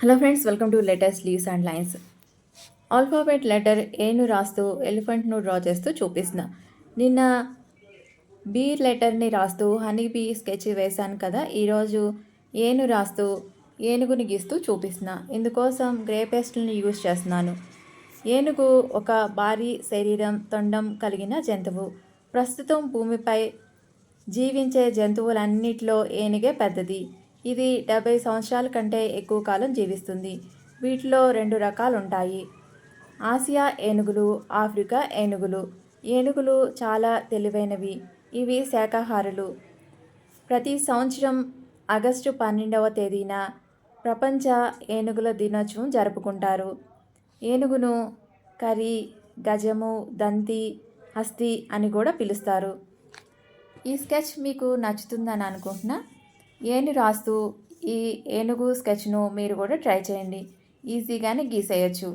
Hello friends, welcome to latest leaves and lines. Alphabet letter ఏను రాస్తూ ఎలిఫెంట్ను draw చేస్తూ చూపిస్తున్నా. నిన్న బీ లెటర్ని రాస్తూ హనీ బీ స్కెచ్ వేశాను కదా. ఈరోజు ఏను రాస్తూ ఏనుగుని గీస్తూ చూపిస్తున్నా. ఇందుకోసం గ్రే పేస్ట్ని యూజ్ చేస్తున్నాను. ఏనుగు ఒక భారీ శరీరం, తొండం కలిగిన జంతువు. ప్రస్తుతం భూమిపై జీవించే జంతువులన్నిటిలో ఏనుగే పెద్దది. ఇది 70 సంవత్సరాల కంటే ఎక్కువ కాలం జీవిస్తుంది. వీటిలో 2 రకాలు ఉంటాయి: ఆసియా ఏనుగులు, ఆఫ్రికా ఏనుగులు. ఏనుగులు చాలా తెలివైనవి. ఇవి శాకాహారులు. ప్రతి సంవత్సరం ఆగస్టు 12వ తేదీన ప్రపంచ ఏనుగుల దినోత్సవం జరుపుకుంటారు. ఏనుగును కరి, గజము, దంతి, హస్తి అని కూడా పిలుస్తారు. ఈ స్కెచ్ మీకు నచ్చుతుందని అనుకుంటున్నా. ఏను రాస్తూ ఈ ఏనుగు స్కెచ్ను మీరు కూడా ట్రై చేయండి. ఈజీగానే గీసేయచ్చు.